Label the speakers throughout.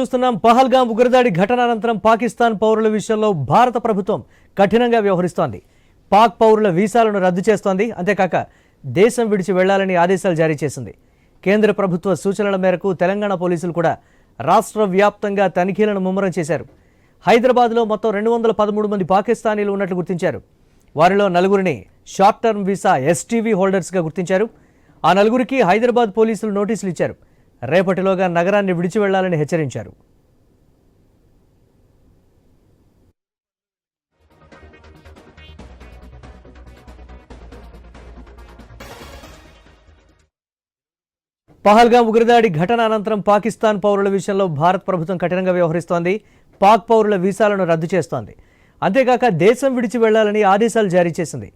Speaker 1: చూస్తున్నాం. పహల్గాం ఉగ్రదాడి ఘటన అనంతరం పాకిస్తాన్ పౌరుల విషయంలో భారత ప్రభుత్వం కఠినంగా వ్యవహరిస్తోంది. పాక్ పౌరుల వీసాలను రద్దు చేస్తోంది. అంతేకాక దేశం విడిచి వెళ్లాలని ఆదేశాలు జారీ చేసింది. కేంద్ర ప్రభుత్వ సూచనల మేరకు తెలంగాణ పోలీసులు కూడా రాష్ట్ర వ్యాప్తంగా తనిఖీలను ముమ్మరం చేశారు. హైదరాబాద్లో మొత్తం 213 మంది పాకిస్తానీలు ఉన్నట్లు గుర్తించారు. వారిలో నలుగురిని షార్ట్ టర్మ్ వీసా ఎస్టీవీ హోల్డర్స్గా గుర్తించారు. ఆ నలుగురికి హైదరాబాద్ పోలీసులు నోటీసులు ఇచ్చారు. రేపటిలోగా నగరాన్ని విడిచి వెళ్లాలని హెచ్చరించారు. పహల్గాం ఉగ్రదాడి ఘటన అనంతరం పాకిస్తాన్ పౌరుల విషయంలో భారత ప్రభుత్వం కఠినంగా వ్యవహరిస్తోంది. పాక్ పౌరుల వీసాలను రద్దు చేస్తోంది. అంతేకాక దేశం విడిచి వెళ్లాలని ఆదేశాలు జారీ చేసింది.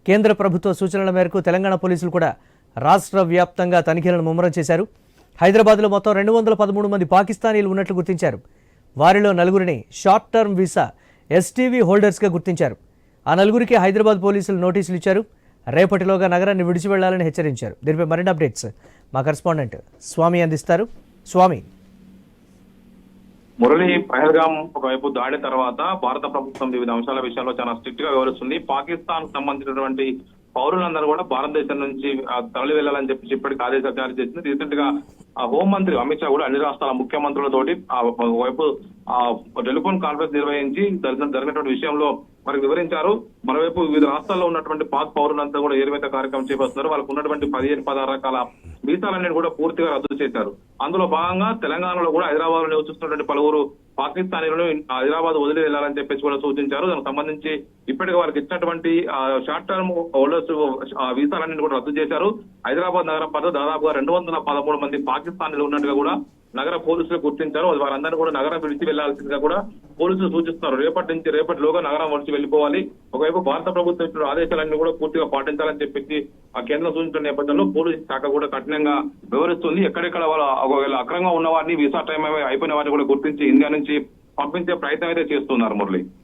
Speaker 1: కేంద్ర ప్రభుత్వ సూచనల మేరకు తెలంగాణ పోలీసులు కూడా రాష్ట్ర వ్యాప్తంగా తనిఖీలను ముమ్మరం చేశారు. హైదరాబాద్లో మొత్తం 213 మంది పాకిస్తానీలు ఉన్నట్లు గుర్తించారు. వారిలో నలుగురిని షార్ట్ టర్మ్ వీసా ఎస్టీవీ హోల్డర్స్గా గుర్తించారు. ఆ నలుగురికి హైదరాబాద్ పోలీసులు నోటీసులు ఇచ్చారు. రేపటిలోగా నగరాన్ని విడిచి వెళ్లాలని హెచ్చరించారు. దీనిపై మరిన్ని అప్డేట్స్ మా కరెస్పాండెంట్ స్వామి అందిస్తారు. స్వామి,
Speaker 2: మురళి, పహల్గాం ఒకవైపు దాడి తర్వాత భారత ప్రభుత్వం వివిధ అంశాల విషయంలో చాలా స్ట్రిక్ట్ గా వ్యవహరిస్తుంది. పాకిస్తాన్ సంబంధించినటువంటి పౌరులందరూ కూడా భారతదేశం నుంచి తరలి వెళ్లాలని చెప్పి ఇప్పటికి ఆదేశాలు జారీ చేసింది. రీసెంట్ గా హోంమంత్రి అమిత్ షా కూడా అన్ని రాష్ట్రాల ముఖ్యమంత్రులతోటి ఒకవైపు టెలిఫోన్ కాన్ఫరెన్స్ నిర్వహించి జరిగినటువంటి విషయంలో వారికి వివరించారు. మరోవైపు వివిధ రాష్ట్రాల్లో ఉన్నటువంటి పాక్ పౌరులంతా కూడా ఏరువేత కార్యక్రమం చేపడుతున్నారు. వాళ్ళకు ఉన్నటువంటి 15-16 రకాల వీసాలన్నీ కూడా పూర్తిగా రద్దు చేశారు. అందులో భాగంగా తెలంగాణలో కూడా హైదరాబాద్ లో నివసిస్తున్నటువంటి పలువురు పాకిస్తానీలను హైదరాబాద్ వదిలి వెళ్లాలని చెప్పేసి కూడా సూచించారు. దానికి సంబంధించి ఇప్పటికే వారికి ఇచ్చినటువంటి షార్ట్ టర్మ్ హోల్డర్స్ వీసాలన్నీ కూడా రద్దు చేశారు. హైదరాబాద్ నగరం పరిధిలో దాదాపుగా 213 మంది పాకిస్తానీలు ఉన్నట్టుగా కూడా నగర పోలీసులు గుర్తించారు. వారందరూ కూడా నగరం విడిచి వెళ్లాల్సిందిగా కూడా పోలీసులు సూచిస్తున్నారు. రేపటిలోగా నగరం విడిచి వెళ్లిపోవాలి. ఒకవైపు భారత ప్రభుత్వం ఇచ్చిన ఆదేశాలన్నీ కూడా పూర్తిగా పాటించాలని చెప్పేసి ఆ కేంద్రం సూచించిన నేపథ్యంలో పోలీసు శాఖ కూడా కఠినంగా వివరిస్తుంది. ఎక్కడెక్కడ వాళ్ళు ఒకవేళ అక్రమంగా ఉన్న వారిని వీసా టైం అయిపోయిన వారిని కూడా గుర్తించి ఇండియా నుంచి పంపించే ప్రయత్నం అయితే చేస్తున్నారు. మురళి.